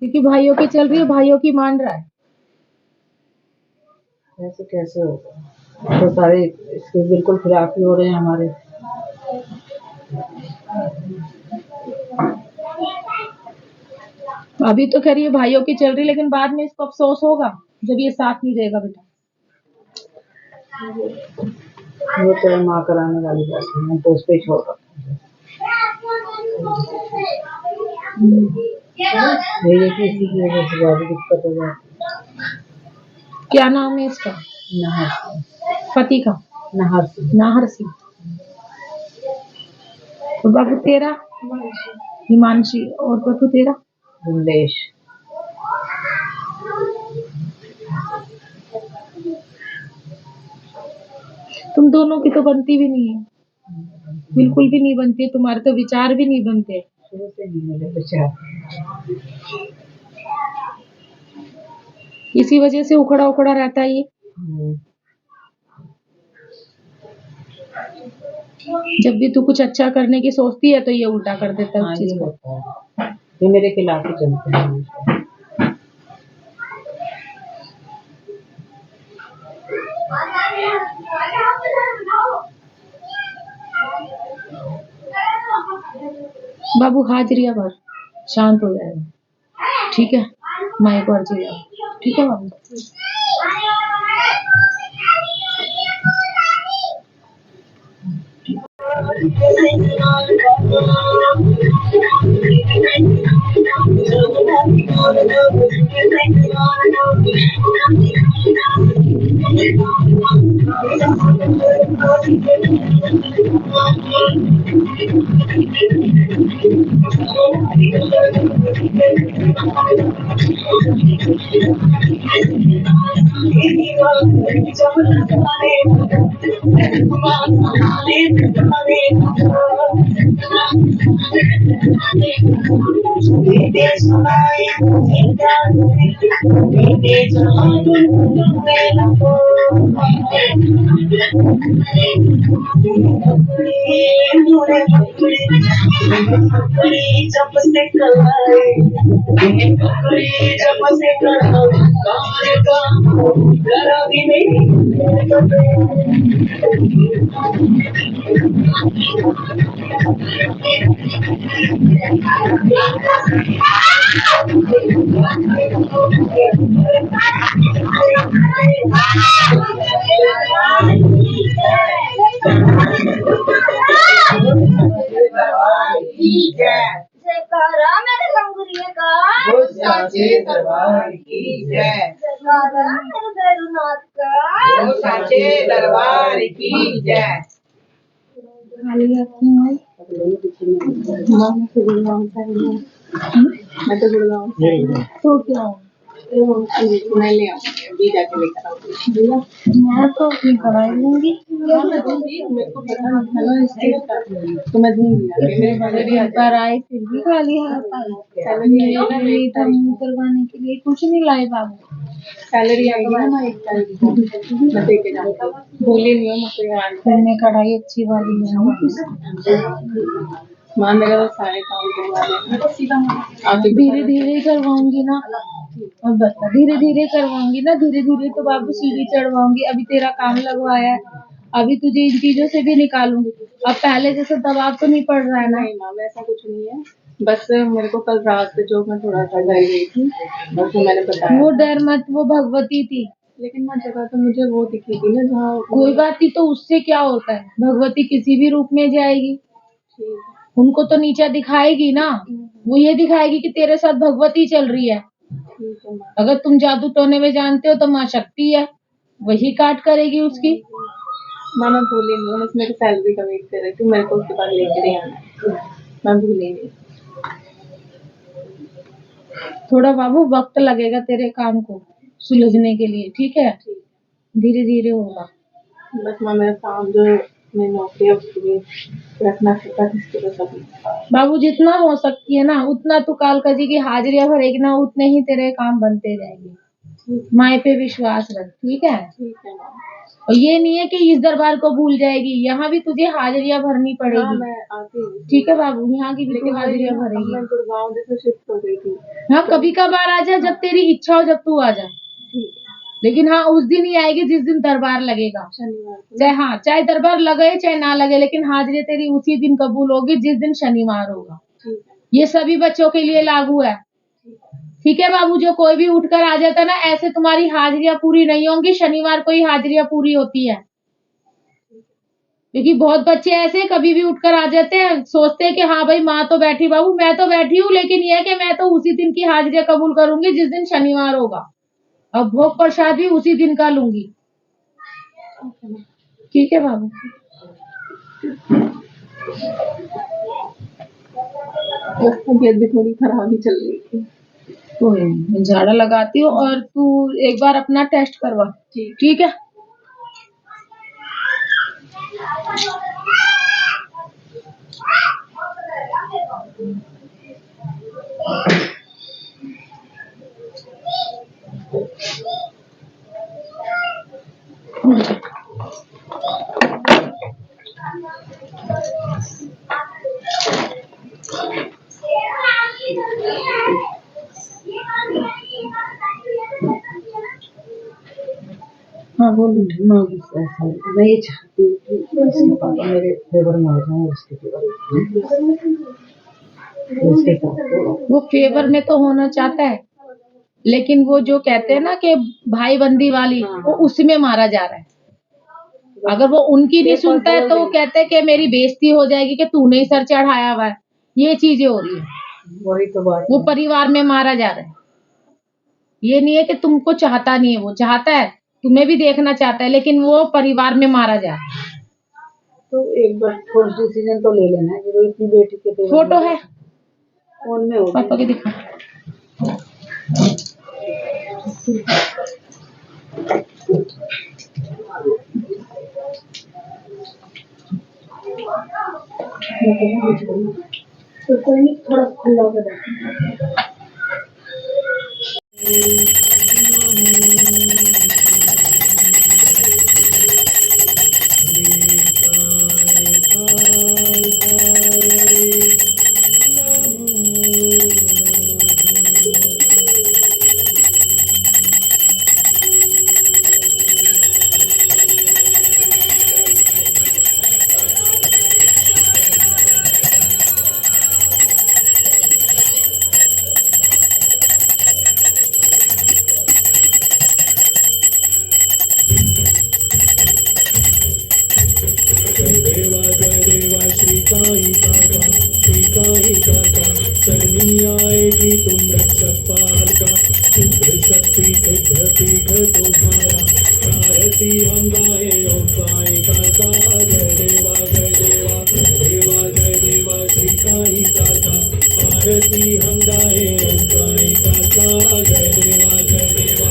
क्योंकि भाइयों की चल रही है, भाइयों की मान रहा है। ऐसे कैसे होगा? तो सारे इसके बिल्कुल खिलाफ ही हो रहे हैं हमारे। अभी तो कह रही है भाइयों की चल रही, लेकिन बाद में इसको अफसोस होगा जब ये साथ नहीं देगा बेटा। वो तो माँ कराने वाली बात है, मैं तो उस पर छोड़ रहा ये कि इसी की वजह से ज्यादा दिक्कत हो जाती। क्या नाम है इसका? नहर सिंह। पति का? नहर सिंह। नाहर सिंह। तो बाबू तेरा? हिमांशी। और बतू तेरा? बुंदेश। तुम दोनों की तो बनती भी नहीं है, बिल्कुल भी नहीं बनती है। तुम्हारे तो विचार भी नहीं बनते। शुरू से नहीं मेरे विचार। इसी वजह से उखड़ा उखड़ा रहता है ये। जब भी तू कुछ अच्छा करने की सोचती है तो ये उल्टा कर देता है उस चीज को। ये मेरे खिलाफ ही चलते हैं। बाबू हाजरिया भर, शांत हो जाएगा। ठीक है, माँ एक बार जी जाओ। ठीक है बाबू। जयकारा मेरे लंगुरिये का, साचे दरबार की जय। जयकारा मेरे भैरवनाथ का, साचे दरबार की जय। मैं तो गुड़गांव तो क्या मैं ले आऊंगी जाके लेकर आऊंगी। मैं तो अपनी कढ़ाई लूंगी। मेरे को पता नहीं था ना स्टेट का, तो मैं दूंगी पर आए फिर भी खाली हाथ आए। मेरा मुंह करवाने के लिए कुछ नहीं लाए बाबू। सैलरी आएगी ना मैं 1 तारीख को मैं दे के जाऊंगी। भूली नहीं हूँ मुझे। मैं कढ़ाई अच्छी वाली लूंगी। माँ मेरा वो सारे काम करवा देना। धीरे धीरे करवाऊंगी ना। और बता, धीरे धीरे करवाऊंगी ना, धीरे धीरे तो बाबू सीढ़ी चढ़वाऊंगी। अभी तेरा काम लगवाया है, अभी तुझे इन चीजों से भी निकालूंगी। अब पहले जैसे दबाव तो नहीं पड़ रहा है ना? नहीं माँ ऐसा कुछ नहीं है, बस मेरे को कल रात से जो मैं थोड़ा सा डर गई थी, बस वो मैंने बताया। वो डर मत, वो भगवती थी। लेकिन मैं जगह तो मुझे वो दिखी थी ना जहाँ। कोई बात नहीं, तो उससे क्या होता है, भगवती किसी भी रूप में जाएगी, उनको तो नीचा दिखाएगी ना। वो ये दिखाएगी कि तेरे साथ भगवती चल रही है। अगर तुम जादू टोने में जानते हो तो माँ शक्ति है, वही काट करेगी उसकी। माँ मैं भूली नहीं हूँ, बस मेरी सैलरी का वेट कर रही थी, मेरे को उसके बाद लेकर ही आना। मैं भूली नहीं। थोड़ा बाबू वक्त लगेगा तेरे काम को सुलझने के लिए, ठीक है? धीरे धीरे होगा। बस माँ मेरा काम जो मेरी नौकरी है उसके लिए रखना सकता है। बाबू जितना हो सकती है ना उतना तू कालका जी की हाजिरियां भरेगी ना, उतने ही तेरे काम बनते जाएंगे। माए पे विश्वास रख, ठीक है? ठीक है माँ। और ये नहीं है कि इस दरबार को भूल जाएगी, यहाँ भी तुझे हाजिरियां भरनी हाँ पड़ेगी। मैं आती हूँ, ठीक है बाबू, यहाँ की भी तू लेकिन वही है हाजिरियां ना, अब भरेगी। मैं गुड़गांव जैसे शिफ्ट हो गई थी। हाँ, कभी कभार आ जा, जब तेरी इच्छा हो, जब तू आ जा। ठीक है, लेकिन हाँ, उस दिन ही आएगी जिस दिन दरबार लगेगा। शनिवार को। चाहे हाँ, चाहे दरबार लगे चाहे ना लगे, लेकिन हाजिरी तेरी उसी दिन कबूल होगी जिस दिन शनिवार होगा। ठीक है, ये सभी बच्चों के लिए लागू है। ठीक है बाबू, जो कोई भी उठकर आ जाता ना, ऐसे तुम्हारी हाजिरियां पूरी नहीं होंगी, शनिवार को ही हाजिरियां पूरी होती है। क्योंकि बहुत बच्चे ऐसे कभी भी उठकर आ जाते हैं, सोचते हैं कि हाँ भाई माँ तो बैठी, बाबू मैं तो बैठी हूँ, लेकिन ये है कि मैं तो उसी दिन की हाजिरियां कबूल करूंगी जिस दिन शनिवार होगा, और भोग प्रसाद भी उसी दिन का लूंगी। ठीक है बाबू। तबीयत भी थोड़ी खराब ही चल रही थी। कोई नहीं, झाड़ा लगाती हूँ, और तू एक बार अपना टेस्ट करवा। ठीक है। हाँ बोल। मैं ये चाहती हूँ कि उसके पापा मेरे फेवर में आ जाए, उसके वो फेवर में तो होना चाहता है, लेकिन वो जो कहते हैं ना कि भाई बंदी वाली, वो उसमें मारा जा रहा है। अगर वो उनकी नहीं सुनता है तो वो कहते हैं कि मेरी बेइज्जती हो जाएगी कि तूने ही सर चढ़ाया हुआ है। ये चीजें हो रही है, वही तो बात। वो परिवार में मारा जा रहा है। ये नहीं है कि तुमको चाहता नहीं है, वो चाहता है, तुम्हें भी देखना चाहता है, लेकिन वो परिवार में मारा जा रहा है। तो एक बार ठोस डिसीजन तो ले लेना है कि वो इतनी बेटी के फेवर फोटो है फोन में होगी। पापा के दिखा। तो कोई नहीं, थोड़ा खुला कर देना। देवा जय देवा श्री काई काका शरणी आएगी तुम रक्षक पाल का, सिद्ध शक्ति सिद्ध पीठ तुम्हारा, आरती हम गाए ओम साई काका। जय देवा जय देवा जय देवा जय देवा श्री काई काका, आरती हम गाए ओम साई काका। जय देवा जय देवा।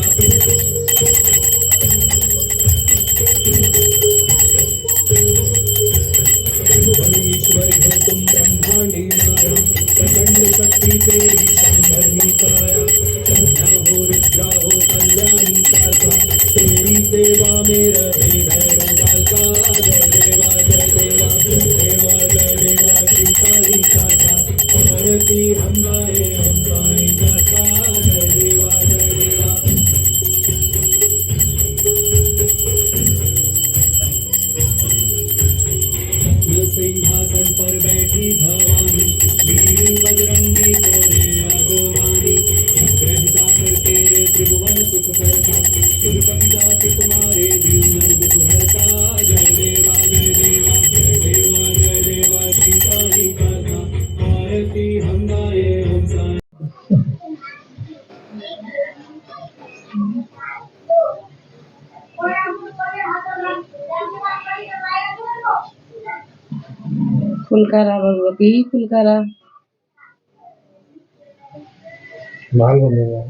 ईश्वर हो तुम ब्रह्मांडी माया, प्रचंड शक्ति तेरी शांधर्मी काया, कन्या हो रुद्रा हो कल्याणी काका, तेरी सेवा में रहे भैरव काका। जय देवा जय देवा जय देवा जय देवा श्री काली काका, आरती हम गाए हम साई काका। जय देवा जय देवा। सिंहासन पर बैठी भवानी, वीर बजरंगी तेरे आगवानी, ग्रह जाकर तेरे त्रिभुवन सुख करता, सुरपति जाति तुम्हारे दीन दुख हरता। जय देवा जय देवा जय देवा जय देवा श्री काली काका, आरती हम गाए हम साई। फुलकारा भगवती फुलकारा। माल बनेगा।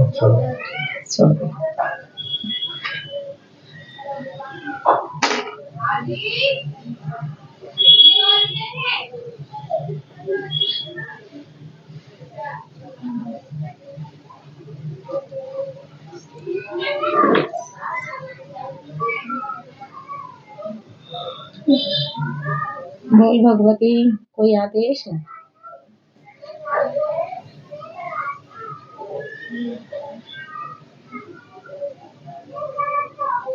अच्छा। बोल भगवती, कोई आदेश है?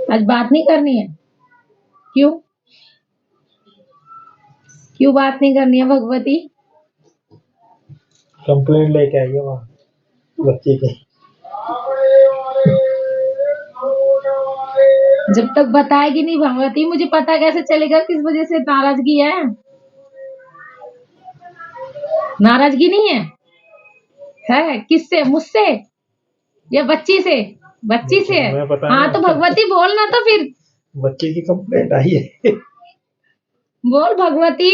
आज बात नहीं करनी है? क्यों? क्यों बात नहीं करनी है भगवती? कंप्लेंट लेके आई है वहाँ बच्चे की। जब तक बताएगी नहीं भगवती, मुझे पता कैसे चलेगा किस वजह से नाराजगी है? नाराजगी नहीं है? है किससे? मुझसे या बच्ची से? बच्ची से है। मैं बता हाँ रहा तो हूँ। भगवती बोलना तो फिर बच्चे की कंप्लेंट आई है। बोल भगवती।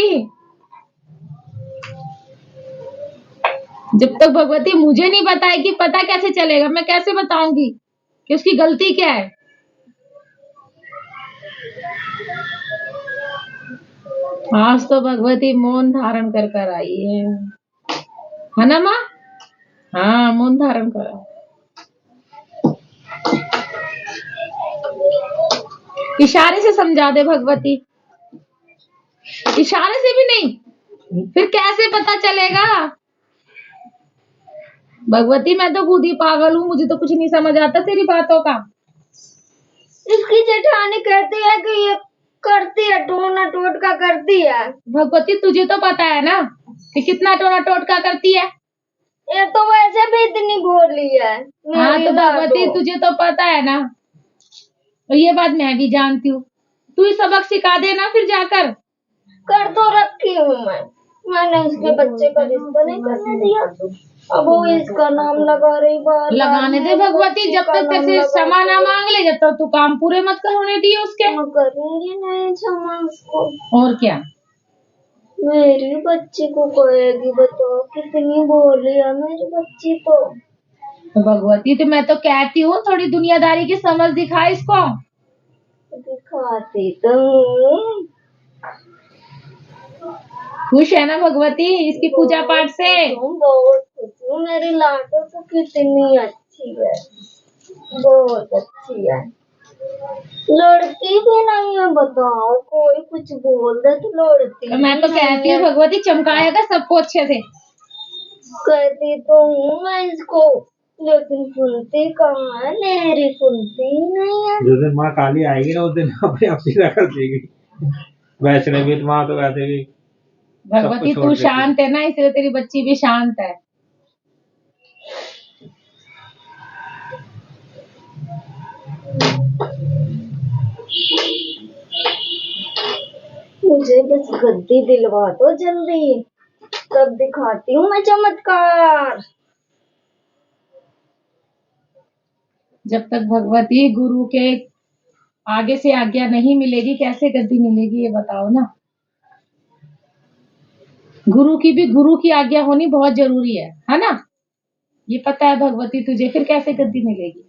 जब तक भगवती मुझे नहीं बताएगी, पता कैसे चलेगा? मैं कैसे बताऊंगी कि उसकी गलती क्या है? आज तो भगवती मौन धारण कर कर आई है ना माँ? हाँ, मौन धारण कर। इशारे से समझा दे भगवती। इशारे से भी नहीं, फिर कैसे पता चलेगा? भगवती मैं तो खुद ही पागल हूँ, मुझे तो कुछ नहीं समझ आता तेरी बातों का। इसकी जेठानी कहती है कि ये करती है, टोना टोटका करती है। भगवती तुझे तो पता है ना कि कितना टोना टोटका करती है। ये तो वैसे भी इतनी भोली है। हाँ मेरी तो भगवती दादू। तुझे तो पता है ना, और ये बात मैं भी जानती हूँ। तू ही सबक सिखा देना फिर जाकर। कर तो रखी हूँ मैंने उसके बच्चे का रिश्ता नहीं करने दिया। अब वो इसका नाम लगा रही बार लगाने दे भगवती, जब तक तेरे से क्षमा ना मांग ले, जब तक तू काम पूरे मत कर होने दिए उसके। मैं करूंगी नहीं क्षमा उसको। और क्या? मेरी बच्ची को कहेगी, बताओ कितनी भोली है मेरी बच्ची तो। भगवती तो मैं तो कहती हूँ थोड़ी दुनियादारी की समझ दिखा इसको। दिखाती तो हूँ। खुश है ना भगवती इसकी पूजा पाठ से? तुम बहुत खुश हूँ। मेरी लाडो तो कितनी अच्छी है, बहुत अच्छी है। लड़ती भी नहीं है, बताओ कोई कुछ बोल दे तो लड़ती। तो मैं तो कहती हूँ भगवती चमकाया कर सबको अच्छे से। कहती तो हूँ मैं इसको, लेकिन सुनती कहाँ है, मेरी सुनती ही नहीं है। जिस दिन माँ काली आएगी ना उस दिन अपने आप सीधा कर देगी। वैष्णवी माँ तो वैसे भी भगवती तू शांत है ना, इसलिए तेरी बच्ची भी शांत है। मुझे बस गद्दी दिलवा दो जल्दी, तब दिखाती हूँ मैं चमत्कार। जब तक भगवती गुरु के आगे से आज्ञा नहीं मिलेगी, कैसे गद्दी मिलेगी ये बताओ ना। गुरु की आज्ञा होनी बहुत जरूरी है ना? ये पता है भगवती तुझे, फिर कैसे गद्दी मिलेगी?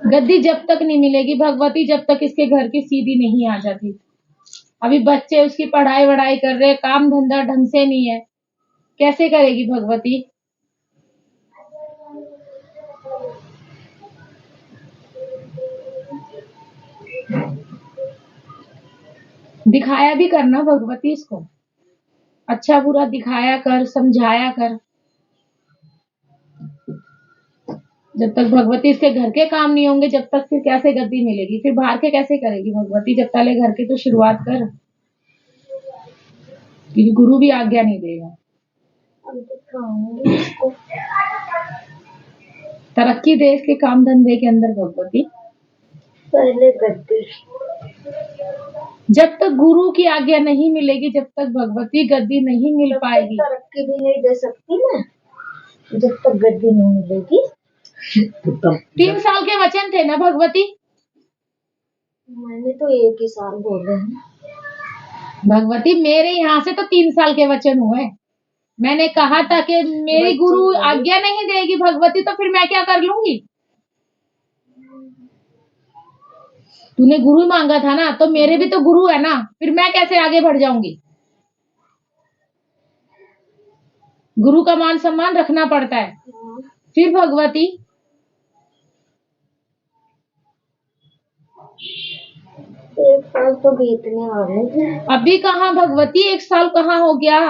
गद्दी जब तक नहीं मिलेगी भगवती, जब तक इसके घर की सीधी नहीं आ जाती। अभी बच्चे उसकी पढ़ाई वढ़ाई कर रहे, काम धंधा ढंग से नहीं है, कैसे करेगी भगवती? दिखाया भी करना भगवती इसको, अच्छा बुरा दिखाया कर, समझाया कर। जब तक भगवती इसके घर के काम नहीं होंगे, जब तक फिर कैसे गद्दी मिलेगी? फिर बाहर के कैसे करेगी भगवती? जब पहले घर के तो शुरुआत कर, क्योंकि गुरु भी आज्ञा नहीं देगा। तरक्की दे इसके काम धंधे के अंदर भगवती। पहले गद्दी, जब तक गुरु की आज्ञा नहीं मिलेगी, जब तक भगवती गद्दी नहीं मिल पाएगी। तरक्की भी नहीं दे सकती मैं जब तक गद्दी नहीं मिलेगी। 3 साल के वचन थे ना भगवती? मैंने तो 1 ही साल बोले हैं भगवती मेरे यहाँ से तो 3 साल के वचन हुए। मैंने कहा था कि मेरी गुरु आज्ञा नहीं देगी भगवती, तो फिर मैं क्या कर लूंगी? तूने गुरु मांगा था ना, तो मेरे भी तो गुरु है ना, फिर मैं कैसे आगे बढ़ जाऊंगी? गुरु का मान सम्मान रखना पड़ता है। फिर भगवती, एक साल तो बीतने वाले थे। अभी कहाँ भगवती, 1 साल कहाँ हो गया?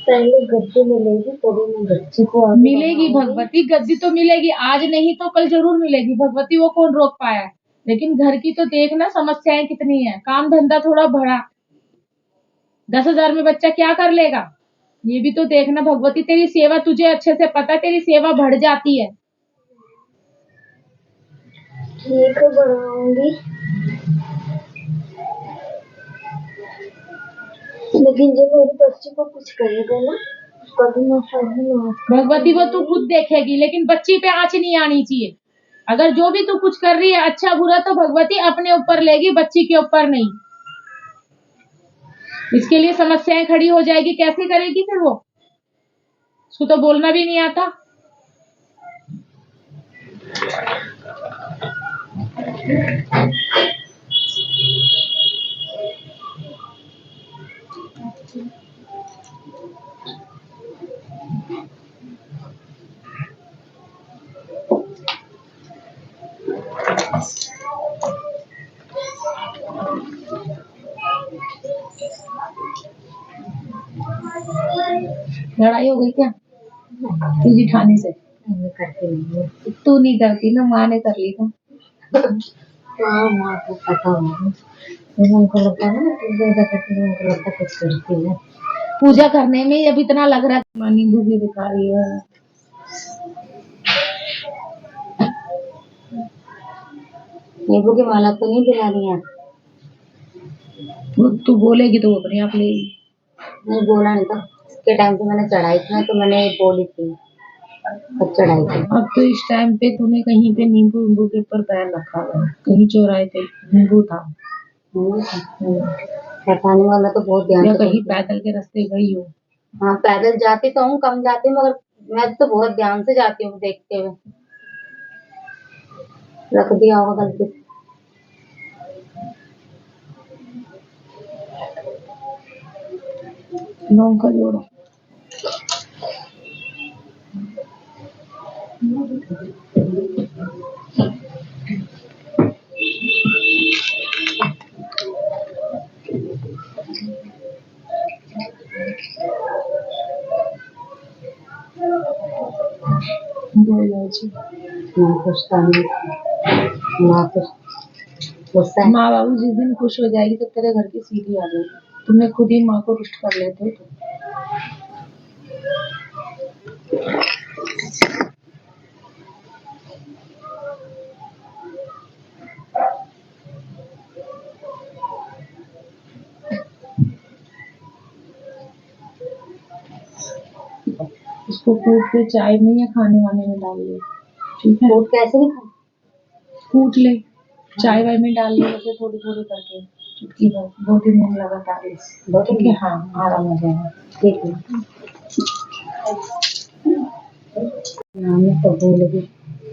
पहले गद्दी मिलेगी तभी मैं बच्ची को आगे मिलेगी बढ़ाऊंगी। भगवती, गद्दी तो मिलेगी, आज नहीं तो कल जरूर मिलेगी भगवती, वो कौन रोक पाया है? लेकिन घर की तो देखना समस्याएं कितनी है, काम धंधा थोड़ा बढ़ा, 10,000 में बच्चा क्या कर लेगा? ये भी तो देखना भगवती, तेरी सेवा तुझे अच्छे से पता है, तेरी सेवा बढ़ जाती है। ठीक है, बढ़ाऊंगी। लेकिन जब मेरी बच्ची को कुछ करेगा ना, कभी मैं सही नहीं। भगवती वो तू खुद देखेगी, लेकिन बच्ची पे आंच नहीं आनी चाहिए। अगर जो भी तू कुछ कर रही है अच्छा बुरा, तो भगवती अपने ऊपर लेगी, बच्ची के ऊपर नहीं। इसके लिए समस्याएं खड़ी हो जाएगी, कैसे करेगी फिर वो? उसको तो बोलना भी नहीं आता। लड़ाई हो गई क्या तुझी ठाने से? मैं करती नहीं हूँ। तू नहीं करती ना, माँ ने कर ली था। हाँ, माँ को पता होगा। लेकिन उनको लगता है ना पूजा ऐसा करती है, उनको लगता है कुछ करती है। पूजा करने में ही अब इतना लग रहा है। माँ नींबू भी दिखा रही है। नींबू की माला तो नहीं दिला रही है? वो तू बोलेगी तो वो अपने आप लेगी। नहीं बोला नहीं था, उसके टाइम पे मैंने चढ़ाई थी ना, तो मैंने बोली थी कब चढ़ाई थी। अब तो इस टाइम पे तूने कहीं पे नींबू नींबू के ऊपर पैर रखा हुआ है, कहीं चौराहे पे नींबू था पता नहीं, वाला तो बहुत ध्यान या से कहीं करती हूँ। पैदल के रास्ते गई हो। हाँ, पैदल जाती तो हूँ, कम जाती हूँ, मगर मैं तो बहुत ध्यान से जाती हूँ देखते हुए। रख दिया होगा गलती से। लौंग का जोड़ो। दो इलायची। माँ खुश था नहीं, माँ खुश गुस्सा है। माँ बाबू जिस दिन खुश हो जाएगी तो तेरे घर की सीढ़ी आ जाएगी। तुमने खुद ही माँ को रुष्ट कर लेते हो तो। इसको कूट के चाय में या खाने वाने में डाल ले, ठीक है? फूट कैसे नहीं खा? कूट ले, चाय वाय में डाल ले, उसे थोड़ी थोड़ी करके चुटकी भर, 2-3 दिन लगातार ले। ठीक है? हाँ, आराम हो जाएगा। ठीक है। मैं तो भूल गई।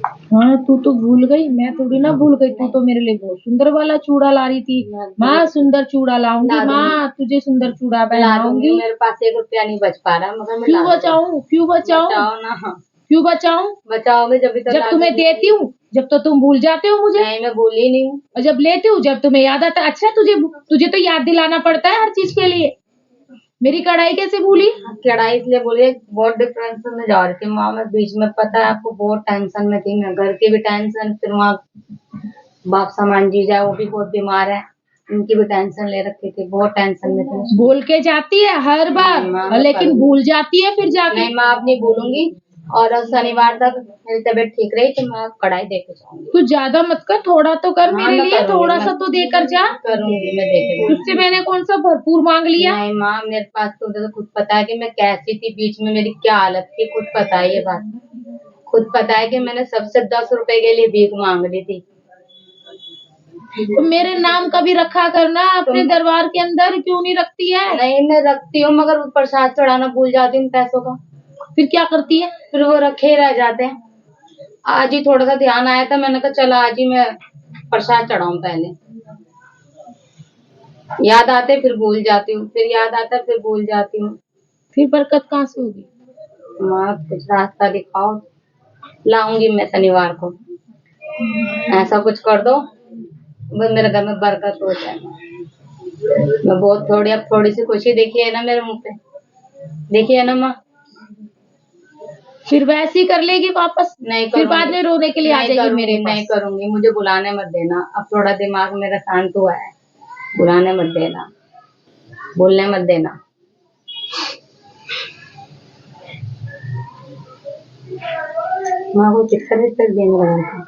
हाँ, तू तो भूल गई, मैं थोड़ी ना भूल गई। तू तो मेरे लिए बहुत सुंदर वाला चूड़ा ला रही थी। माँ सुंदर चूड़ा लाऊंगी, माँ तुझे सुंदर चूड़ा ला दूंगी। पहनाऊंगी। मेरे पास 1 रुपया नहीं बच पा रहा, मगर मैं क्यों ला दूंगी। बचाऊं, क्यों बचाऊं, बचाओ ना, क्यों बचाऊं? बचाओगे जब तो जब तुम्हें देती हूँ, जब तो तुम भूल जाते हो मुझे, नहीं, मैं भूली नहीं हूँ। और जब लेती हूँ जब तुम्हें याद आता है। अच्छा, तुझे तो याद दिलाना पड़ता है हर चीज के लिए। मेरी कढ़ाई कैसे भूली? कढ़ाई इसलिए बोली, बहुत डिफरेंस में जा रही थी माँ, मैं बीच में, पता है आपको, बहुत टेंशन में थी मैं, घर की भी टेंशन, फिर वहाँ बाप सामान जीजा वो भी बहुत बीमार है, उनकी भी टेंशन ले रखी थी, बहुत टेंशन में थी। बोल के जाती है हर बार, नहीं, माँ, और लेकिन भूल जाती है फिर जाके। नहीं माँ, अब नहीं भूलूंगी, और अब शनिवार तक मेरी तबीयत ठीक रही तो मैं कढ़ाई देके जाऊंगी। तू ज्यादा मत कर, थोड़ा तो कर हाँ, मेरे मैं लिए, करूंगी, थोड़ा मैं सा तो देकर जा। करूंगी, मैं देके जाऊंगी। तुझसे मैंने कौन सा भरपूर मांग लिया? नहीं माँ, मेरे पास तो खुद पता है कि मैं कैसी थी, बीच में मेरी क्या हालत थी, खुद पता है ये बात। खुद पता है कि मैंने सबसे 10 रुपए के लिए भीख मांग ली थी। तो मेरे नाम का भी रखा करना अपने दरबार के अंदर, क्यों नहीं रखती है? नहीं, मैं रखती हूँ, मगर प्रसाद चढ़ाना भूल जाती हूँ पैसों का। फिर क्या करती है? फिर वो रखे ही रह जाते हैं। आज ही थोड़ा सा ध्यान आया था, मैंने कहा चला आज ही मैं प्रसाद चढ़ाऊं। पहले याद आते फिर भूल जाती हूँ, फिर याद आता फिर भूल जाती हूँ। फिर बरकत कहाँ से होगी? माँ कुछ रास्ता दिखाओ, लाऊंगी मैं शनिवार को। ऐसा कुछ कर दो बस मेरे घर में बरकत हो जाए। मैं बहुत अब थोड़ी सी खुशी देखी है ना मेरे मुंह पे, देखी है ना माँ। फिर वैसे ही कर लेगी वापस? नहीं फिर बाद में रोने के लिए आ जाएगी मेरे पास। नहीं करूंगी, मुझे बुलाने मत देना। अब थोड़ा दिमाग मेरा शांत हुआ है, बुलाने मत देना, बोलने मत देना। माँ को चिट्ठा देने लगा था।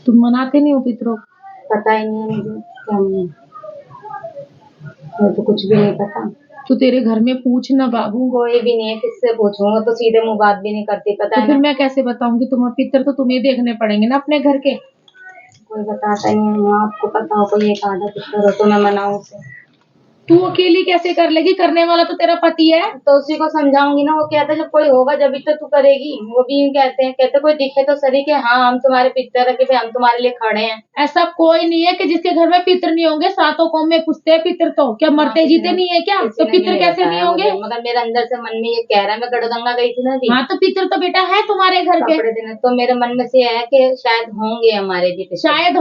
तुम मनाते नहीं हो पितरों? पता ही नहीं है मुझे क्या नहीं, मुझे तो कुछ भी नहीं पता। तो तेरे घर में पूछ ना बाबू। कोई भी नहीं है, किससे पूछूंगा? तो सीधे मुंह बात भी नहीं करती, पता तो है फिर ना। मैं कैसे बताऊंगी? तुम्हारे पितर तो तुम्हें देखने पड़ेंगे ना अपने घर के। कोई बताता ही नहीं है, आपको पता हो कोई एक आधा पिक्चर हो तो मैं मनाऊं उसे। तू अकेली कैसे कर लेगी? करने वाला तो तेरा पति है। तो उसी को समझाऊंगी ना। वो कहता है जब कोई होगा जब तो तू करेगी। वो भी कहते कोई दिखे तो सही कि हाँ हम तुम्हारे पितर है, कि भाई हम तुम्हारे लिए खड़े हैं। ऐसा कोई नहीं है कि जिसके घर में पितर नहीं होंगे। सातों कौम में पूछते हैं पितर तो क्या मरते जीते नहीं है क्या? तो पितर कैसे नहीं होंगे? मगर मेरे अंदर से मन में ये कह रहा है, मैं गढ़गंगा गई थी ना अभी। हाँ तो पितर तो बेटा है तुम्हारे घर के। कपड़े देने तो मेरे मन में से है कि शायद होंगे हमारे भी पितर। शायद